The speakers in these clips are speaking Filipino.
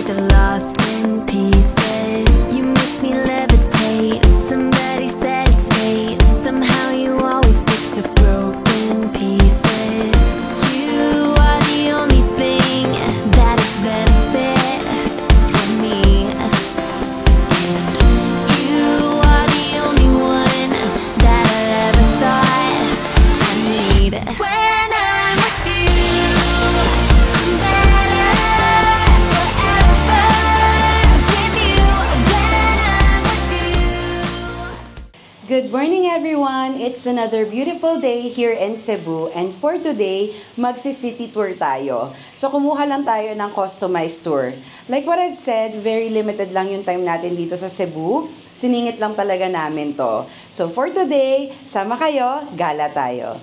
get lost in pieces. You make me levitate. Somebody said it's fate. Somehow you always fix the broken pieces. You are the only thing that is benefit for me. And you are the only one that I ever thought I need. When I'm with you, I'm better forever with you. When I'm with you. Good morning everyone! It's another beautiful day here in Cebu, and for today, magsi-city tour tayo. So kumuha lang tayo ng customized tour. Like what I've said, very limited lang yung time natin dito sa Cebu. Siningit lang talaga namin to. So for today, sama kayo, gala tayo.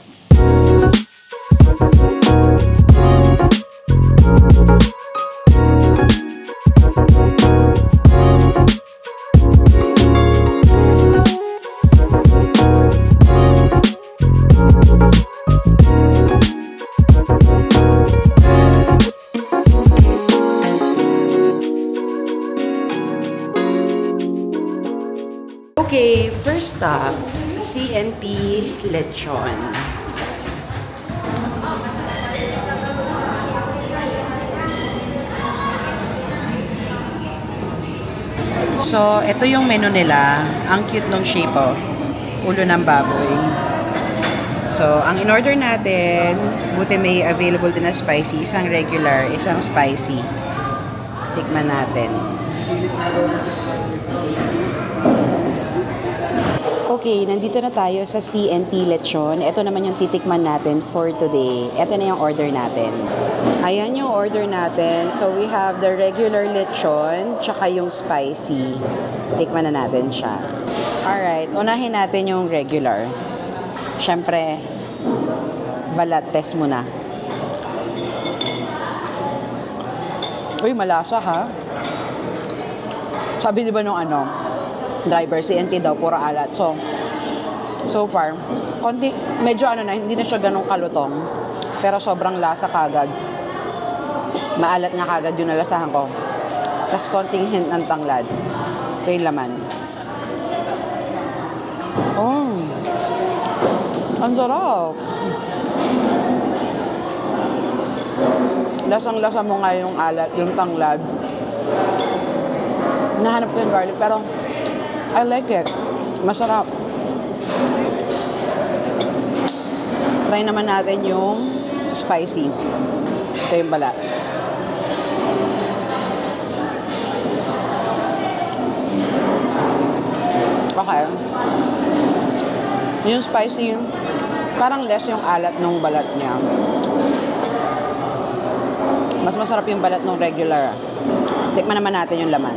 Okay, first stop, CNT Lechon. So, ito yung menu nila. Ang cute ng shape, oh. Ulo ng baboy. So, ang in-order natin, buti may available din na spicy. Isang regular, isang spicy. Tikman natin. Okay, nandito na tayo sa CNT Lechon. Ito naman yung titikman natin for today. Ito na yung order natin. Ayan yung order natin. So, we have the regular lechon, tsaka yung spicy. Tikman na natin siya. Alright, unahin natin yung regular. Siyempre, balat test muna. Uy, malasa ha? Sabi di ba nung driver, CNT daw, pura alat. So far, konti, medyo hindi na siya ganong kalutong. Pero sobrang lasa kagad. Maalat nga kagad yung nalasahan ko. Tapos konting hint ng tanglad. Ito yung laman. Oh! Ang sarap! Lasang-lasa mo nga yung alat, yung tanglad. Nahanap ko yung garlic, pero I like it. Masarap. Try naman natin yung spicy. Ito yung balat. Okay. Yung spicy, parang less yung alat ng balat niya. Mas masarap yung balat ng regular. Tikman naman natin yung laman.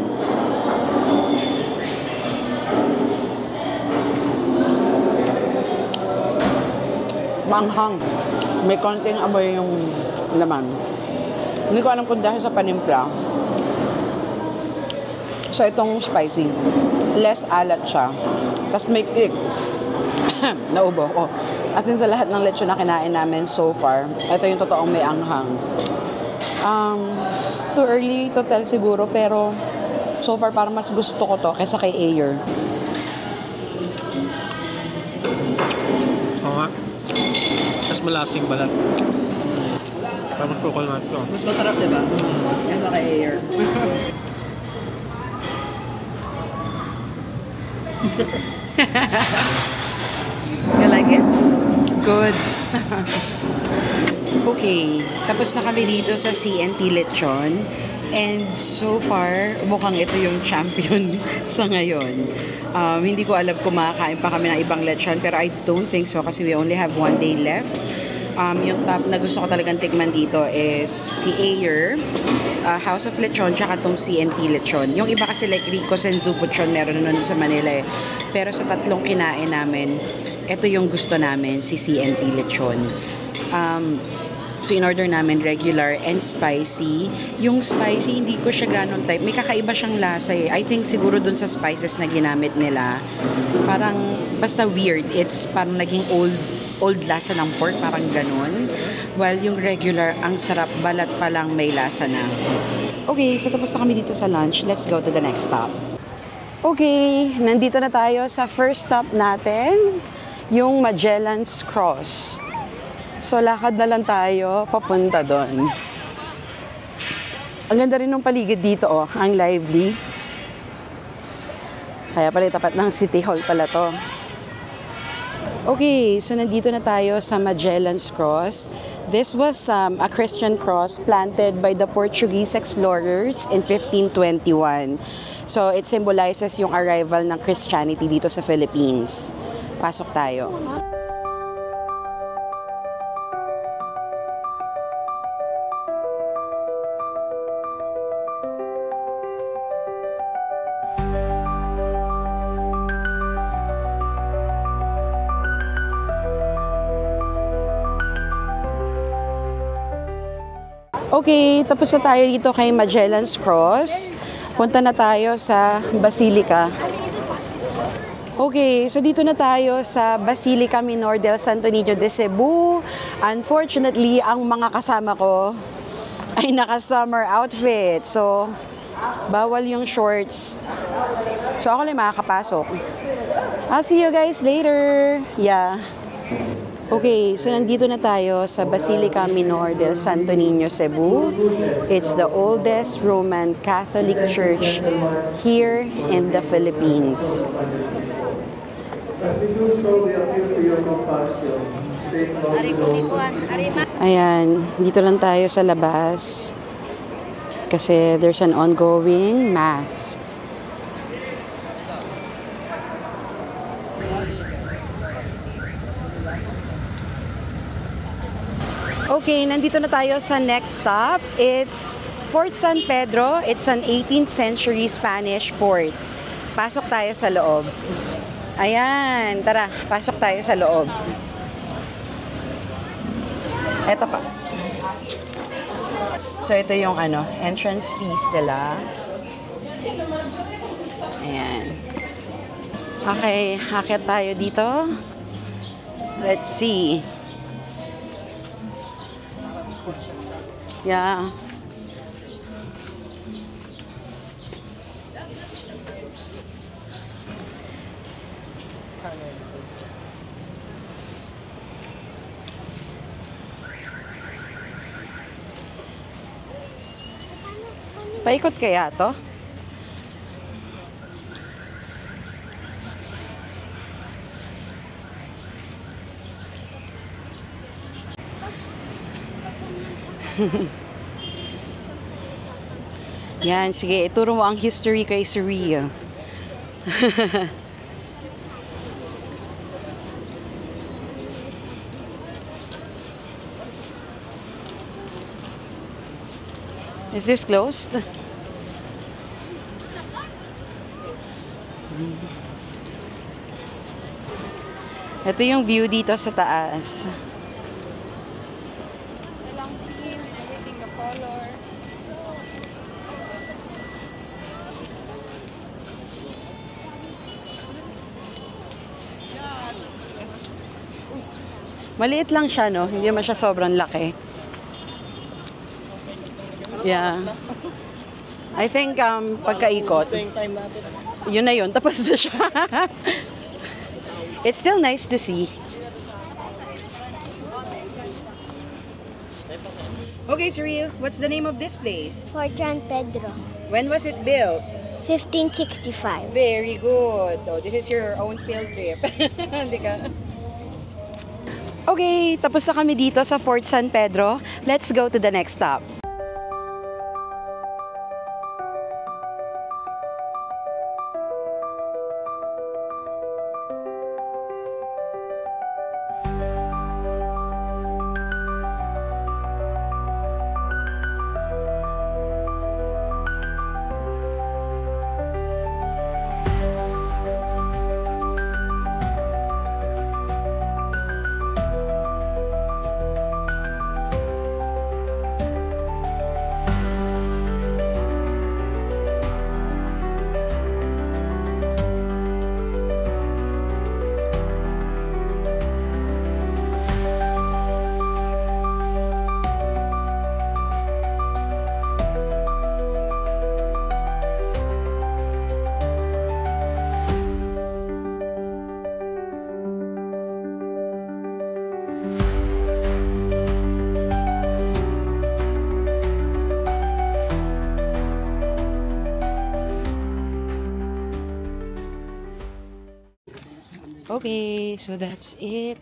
Maanghang. May konting amoy yung laman. Hindi ko alam kung dahil sa panimpla. So, itong spicy. Less alat siya. Tapos may kick. Naubo. Oh. As in sa lahat ng lechon na kinain namin so far, ito yung totoong may anghang. Too early to tell siguro, pero so far parang mas gusto ko to kaysa kay Ayer. Oo nga. Mas malasing balat. Tapos coconut to. Mas masarap, diba? Yan ba kay Ayer? You like it? Good. Okay, tapos na kami dito sa CNT Lechon. And so far, mukhang ito yung champion sa ngayon. Hindi ko alam kung makakain pa kami ng ibang lechon, pero I don't think so kasi we only have 1 day left. Yung top na gusto ko talagang tikman dito is si Ayer, House of Lechon, tsaka tong CNT Lechon. Yung iba kasi like Rico's and Zupuchon, meron na nun sa Manila eh. Pero sa tatlong kinain namin, ito yung gusto namin, si CNT Lechon. So, in-order namin regular and spicy. Yung spicy, hindi ko siya ganon type. May kakaiba siyang lasa eh. I think siguro dun sa spices na ginamit nila, parang basta weird. It's parang naging old lasa ng pork, parang ganon. While yung regular, ang sarap, balat pa lang may lasa na. Okay, so tapos na kami dito sa lunch. Let's go to the next stop. Okay, nandito na tayo sa first stop natin, yung Magellan's Cross. So lakad na lang tayo papunta doon. Ang ganda rin ng paligid dito, oh, ang lively. Kaya pala tapat ng City Hall pala to. Okay, so nandito na tayo sa Magellan's Cross. This was a Christian cross planted by the Portuguese explorers in 1521. So it symbolizes yung arrival ng Christianity dito sa Philippines. Pasok tayo. Okay, tapos na tayo dito kay Magellan's Cross. Punta na tayo sa Basilica. Okay, so dito na tayo sa Basilica Minor del Santo Niño de Cebu. Unfortunately, ang mga kasama ko ay naka-summer outfit. So, bawal yung shorts. So, ako lang makakapasok. I'll see you guys later. Yeah. Okay, so nandito na tayo sa Basilica Minor del Santo Niño, Cebu. It's the oldest Roman Catholic church here in the Philippines. Ayan, dito lang tayo sa labas kasi there's an ongoing mass. Okay, nandito na tayo sa next stop. It's Fort San Pedro. It's an 18th century Spanish fort. Pasok tayo sa loob. Ayan, tara, pasok tayo sa loob. Eto pa. So ito yung entrance fees nila. Ayan. Okay, akit tayo dito. Let's see. Yeah. Paikot kaya to? Yan, sige, ituro mo ang history kay Surya. Is this closed? Ito yung view dito sa taas. Maliit lang siya, no? Hindi naman siya sobrang laki. Yeah. I think pagkaikot, yun na yun. Tapos na siya. It's still nice to see. Okay, Surreal, what's the name of this place? Fort San Pedro, When was it built? 1565. Very good. Oh, this is your own field trip. Hindi ka? Okay, tapos na kami dito sa Fort San Pedro. Let's go to the next stop. Okay, so that's it.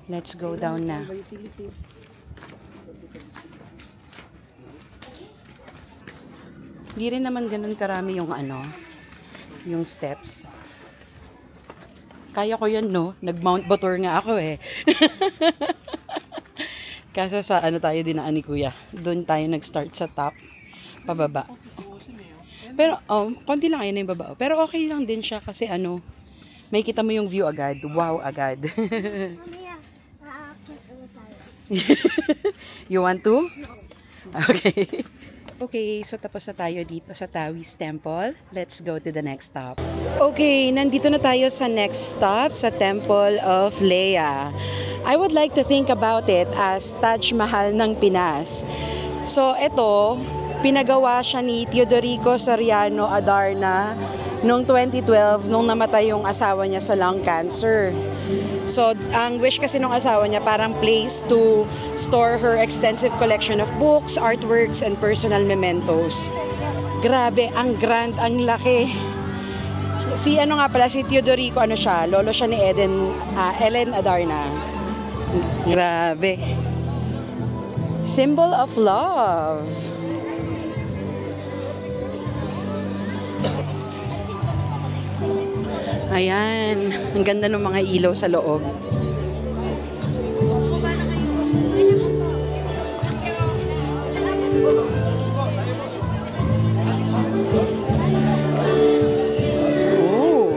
Let's go down na. Hindi rin naman ganun karami yung yung steps. Kaya ko yan, no? Nag-Mount Batur nga ako eh. Kasi sa tayo dinaan ni Kuya. Doon tayo nag-start sa top, pababa. Pero, konti lang yun yung baba. Pero okay lang din siya kasi may kita mo yung view agad. Wow, agad. Mamaya, aakit ulit tayo. You want to? Okay. Okay, so tapos na tayo dito sa Taoist Temple. Let's go to the next stop. Okay, nandito na tayo sa next stop, sa Temple of Leia. I would like to think about it as Taj Mahal ng Pinas. So, ito, pinagawa siya ni Teodorico Soriano Adarna noong 2012, nung namatay yung asawa niya sa lung cancer. So, ang wish kasi nung asawa niya, parang place to store her extensive collection of books, artworks, and personal mementos. Grabe, ang grand, ang laki. Si si Teodorico, siya, lolo siya ni Ellen Adarna. Grabe. Symbol of love. Ayan, ang ganda ng mga ilaw sa loob. Oh.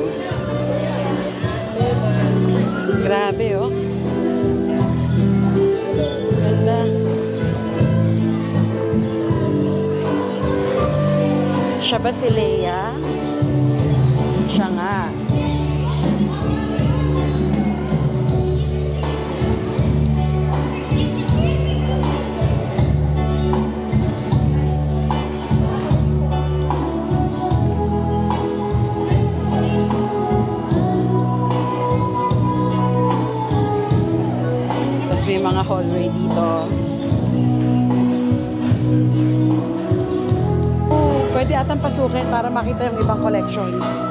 Grabe, oh. Ganda. Siya ba si Leia? Siya nga. May mga hallway dito. Pwede atang pasukin para makita yung ibang collections.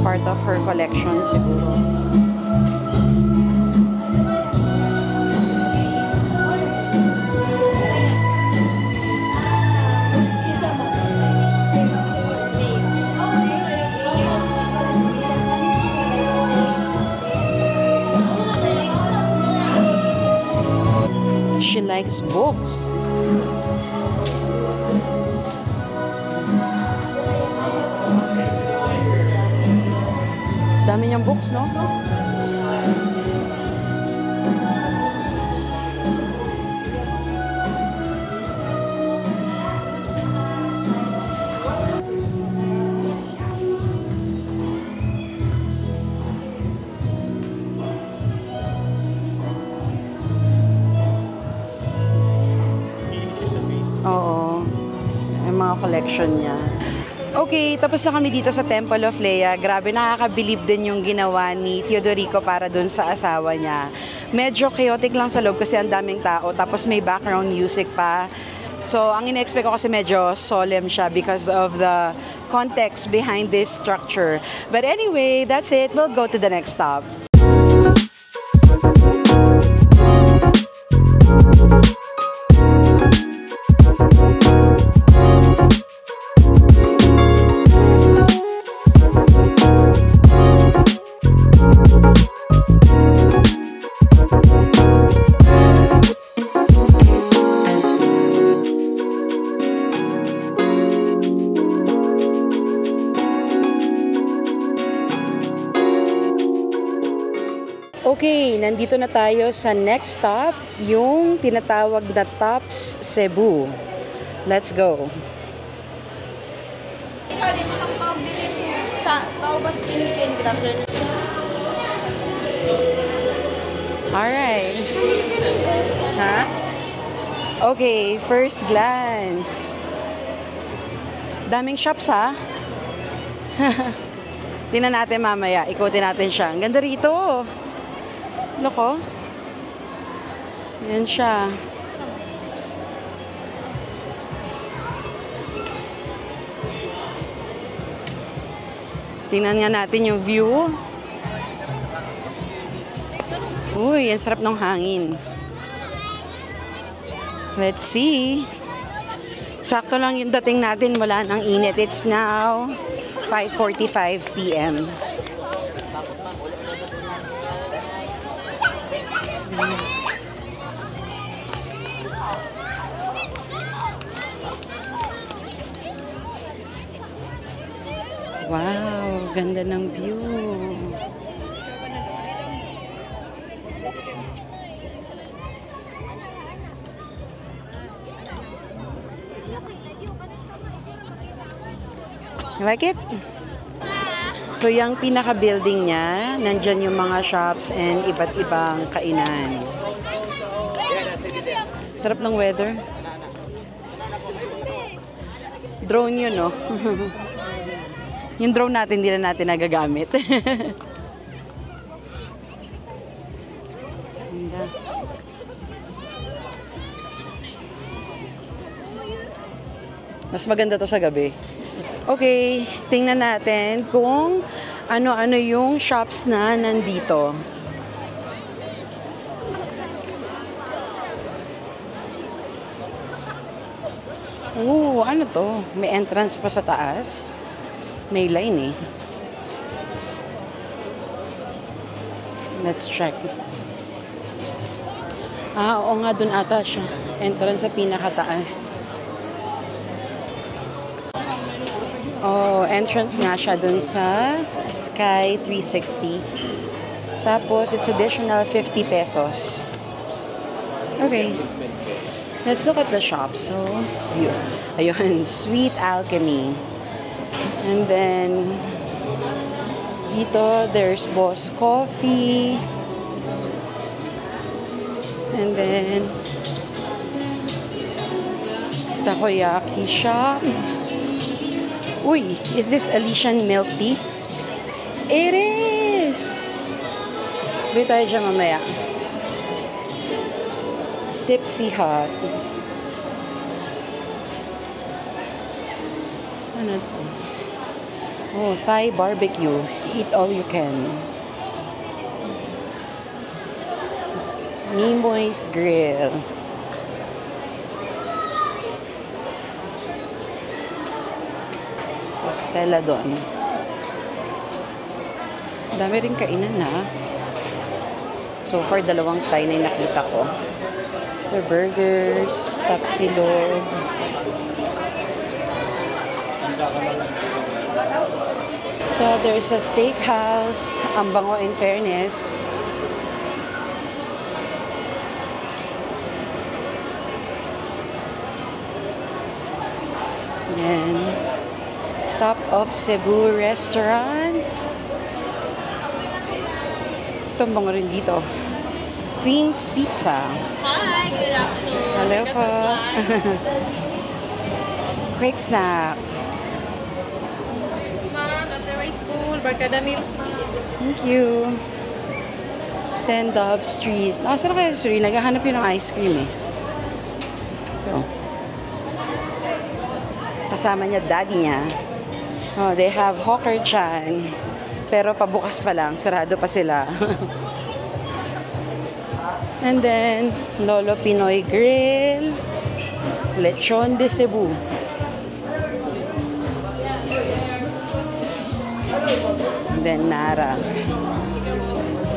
Part of her collection siguro. She likes books. Dami niyang books, no? Oo. Yung mga collection niya. Okay, tapos na kami dito sa Temple of Leia. Grabe, nakakabilib din yung ginawa ni Teodorico para dun sa asawa niya. Medyo chaotic lang sa loob kasi ang daming tao. Tapos may background music pa. So, ang ina-expect ko kasi medyo solemn siya because of the context behind this structure. But anyway, that's it. We'll go to the next stop. Okay, nandito na tayo sa next stop, yung tinatawag na Tops Cebu. Let's go. Alright. Ha? Okay, first glance. Daming shops, ha? Tingnan natin mamaya. Ikutin natin siya. Ang ganda rito. Loko. Yan siya. Tingnan nga natin yung view. Uy, ang sarap ng hangin. Let's see. Sakto lang yung dating natin mula ng init. It's now 5:45 p.m. Wow, ganda ng view. Like it? So, yung pinaka-building niya, nandyan yung mga shops and iba't ibang kainan. Sarap ng weather. Drone yun, no? Yung drone natin, hindi na natin nagagamit. Mas maganda to sa gabi. Okay, tingnan natin kung ano-ano yung shops na nandito. Ooh, ano to? May entrance pa sa taas. May line eh. Let's check. Oo nga, dun ata siya. Entrance sa pinakataas. Oh, entrance nga siya dun sa Sky 360. Tapos, it's additional 50 pesos. Okay. Let's look at the shop. So, yun. Ayun, Sweet Alchemy. And then, dito, there's Boss Coffee. And then, Takoyaki shop. Uy, is this Elysian milk tea? It is! Bili tayo dyan mamaya. Tipsy Hut. Ano to? Oh, Thai barbecue. Eat all you can. Nimoy's Grill. Celadon. Dami rin kainan na. So far, dalawang Thai na yung nakita ko. The burgers, tapsilog. So, there's a steakhouse. Ang bango in fairness. Then, Top of Cebu Restaurant. Ito bango rin dito. Queen's Pizza. Hi, good afternoon. Hello po. Quick snack. Ma'am, at the rice bowl, barkada meals. Thank you. 10 Dove Street. Saan kaya street? Naghahanap yun ng ice cream eh. Ito. Kasama niya, daddy niya. Oh, they have Hawker Chan. Pero pabukas pa lang. Sarado pa sila. And then, Lolo Pinoy Grill. Lechon de Cebu. And then, Nara.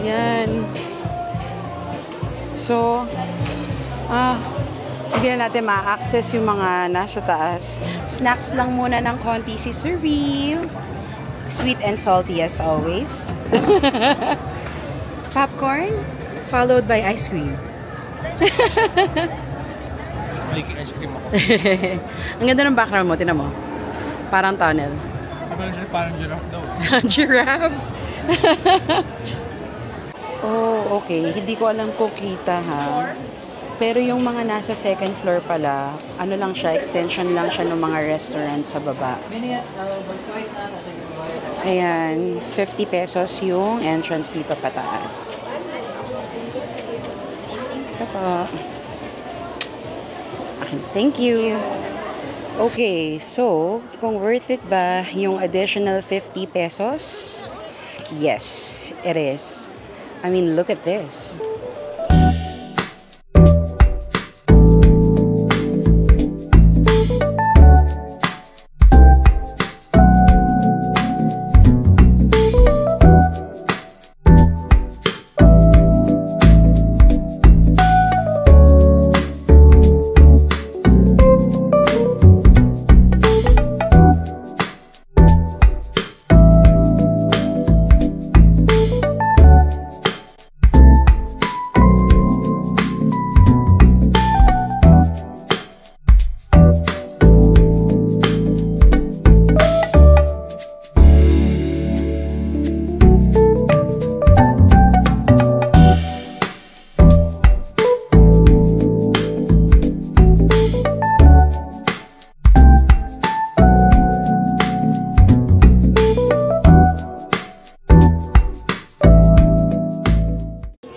Yan. So, hindi na natin ma-access yung mga nasa taas. Snacks lang muna ng konti si Surreal. Sweet and salty as always. Popcorn, followed by ice cream. Maliki ice cream ako. Ang ganda ng background mo, tinan mo. Parang tunnel. Parang giraffe daw. Giraffe? Oh, okay. Hindi ko alam kung kita ha. Pero yung mga nasa second floor pala, ano lang siya, extension lang siya ng mga restaurant sa baba. Ayan, 50 pesos yung entrance dito pataas. Ito po. Okay, thank you. Okay, so, kung worth it ba yung additional 50 pesos? Yes, it is. I mean, look at this.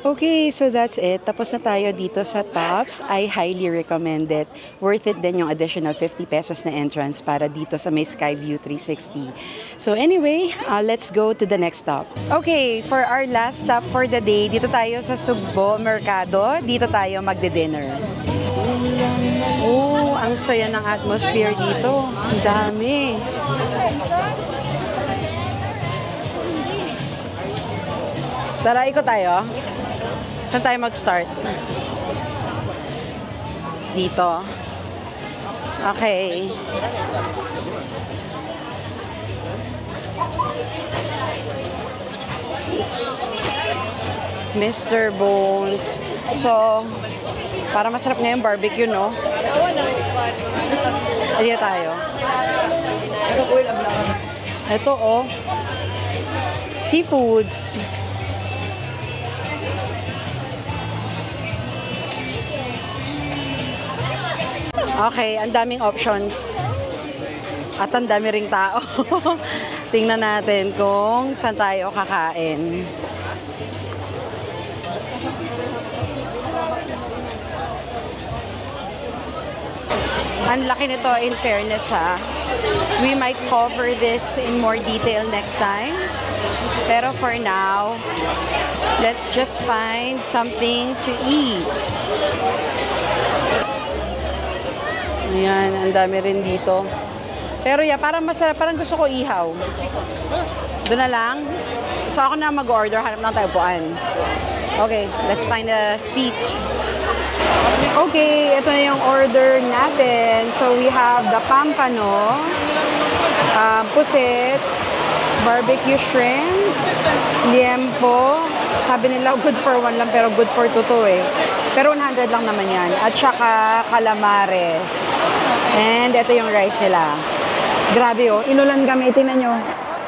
Okay, so that's it. Tapos na tayo dito sa Tops. I highly recommend it. Worth it din yung additional 50 pesos na entrance para dito sa may Skyview 360. So anyway, let's go to the next stop. Okay, for our last stop for the day, dito tayo sa Sugbo Mercado. Dito tayo magde-dinner. Oh, ang saya ng atmosphere dito. Ang dami. Tara, ikot tayo. Saan tayo mag-start? Dito. Okay. Mr. Bones. So, para masarap nga yung barbecue, no? Dito tayo. Ito, oh. Seafoods. Okay, ang daming options. At ang dami ring tao. Tingnan natin kung saan tayo kakain. Ang laki nito, in fairness, ha. We might cover this in more detail next time. Pero for now, let's just find something to eat. Ayan, ang dami rin dito. Pero yeah, parang masarap. Parang gusto ko ihaw. Doon na lang. So ako na mag-order. Hanap ng tayupuan. Okay, let's find a seat. Okay, ito na yung order natin. So we have the pampano, pusit, barbecue shrimp, liempo. Sabi nila good for 1 lang pero good for 2 to eh. Pero 100 lang naman yan. At saka calamares. And ito yung rice nila. Grabe oh, inulan kami. Tingnan nyo.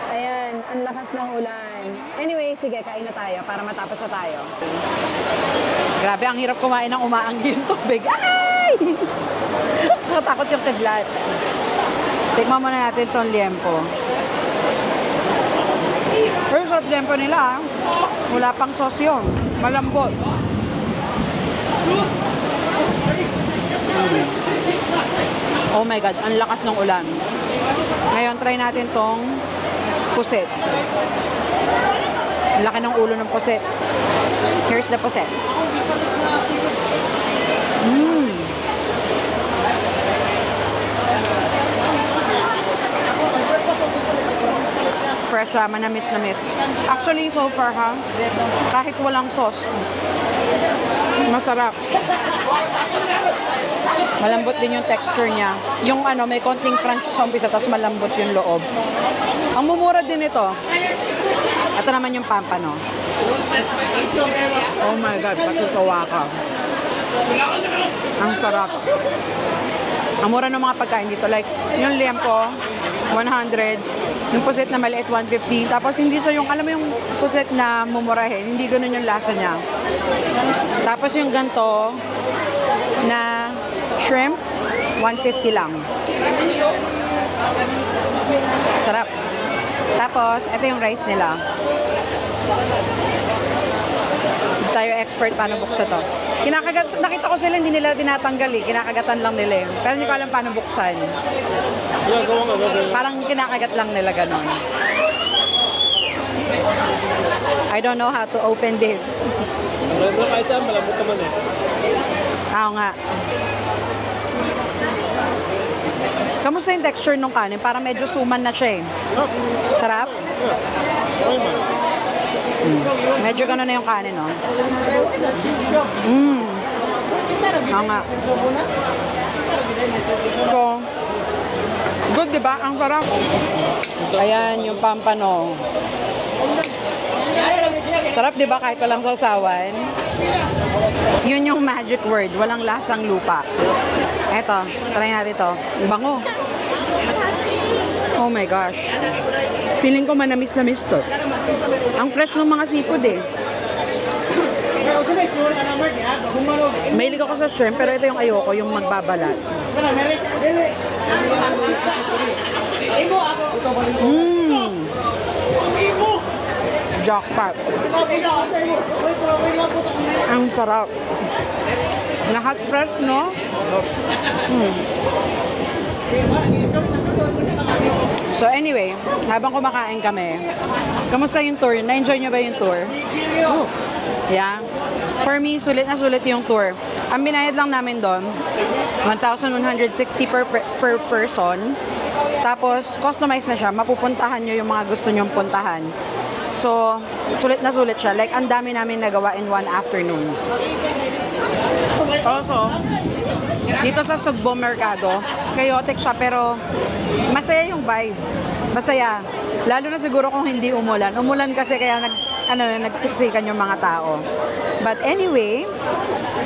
Ayan, ang lakas ng ulan. Anyway, sige, kain na tayo para matapos na tayo. Grabe, ang hirap kumain ng umaanggi yung tubig. Ay! Nakatakot yung kidlat. Tikman muna natin itong liempo. Pero sarap liempo nila. Wala pang sauce yun. Malambot. Oh my God, ang lakas ng ulan. Ngayon, try natin tong pusit. Laki ng ulo ng pusit. Here's the pusit. Fresh siya, manamis-namis. Actually, so far ha, kahit walang sauce, masarap. Malambot din yung texture niya. Yung ano, may konting crunch sa umpisa, tapos malambot yung loob. Ang mumura din ito. Ito naman yung pampano. Oh my God, patutuwa ka. Ang sarap. Ang mura ng mga pagkain dito. Like, yung liempo, 100. Yung puset na maliit, 150. Tapos hindi ito yung, alam mo yung puset na mumurahin. Hindi ganun yung lasa niya. Tapos yung ganto na shrimp, 150 lang. Sarap. Tapos, ito yung rice nila. Hindi tayo expert paano buksan to. Nakita ko sila, hindi nila tinatanggal eh. Kinakagatan lang nila eh. Pero hindi ko alam paano buksan. Parang kinakagat lang nila ganun. I don't know how to open this. Kahit saan, malambot naman eh. Oo nga. Kamusta yung texture nung kanin? Parang medyo suman na siya eh. Sarap? Medyo gano'n na yung kanin, no? Oo nga. So, good, diba? Ang sarap. Ayan, yung pampano. Sarap, diba? Kahit walang sausawan. Yun yung magic word. Walang lasang lupa. Eto, try natin ito. Bango. Oh my gosh. Feeling ko manamis na miss to. Ang fresh ng mga seafood eh. Mahilig ako sa shrimp, pero ito yung ayoko, yung magbabalat. Jackpot. Ang sarap. Lahat fresh, no? So anyway, habang kumakain kami, kamusta yung tour? Na-enjoy nyo ba yung tour? Yeah. For me, sulit na sulit yung tour. Ang binayad lang namin doon, 1,160 per person. Tapos, customize na siya. Mapupuntahan nyo yung mga gusto nyong puntahan. So, sulit na sulit siya. Like, ang dami namin nagawa in one afternoon. Also, dito sa Sugbo Mercado, chaotic siya pero masaya yung vibe. Masaya. Lalo na siguro kung hindi umulan. Umulan kasi kaya nagsiksikan yung mga tao. But anyway,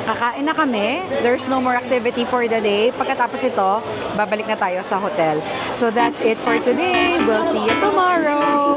kakain na kami. There's no more activity for the day. Pagkatapos ito, babalik na tayo sa hotel. So that's it for today. We'll see you tomorrow.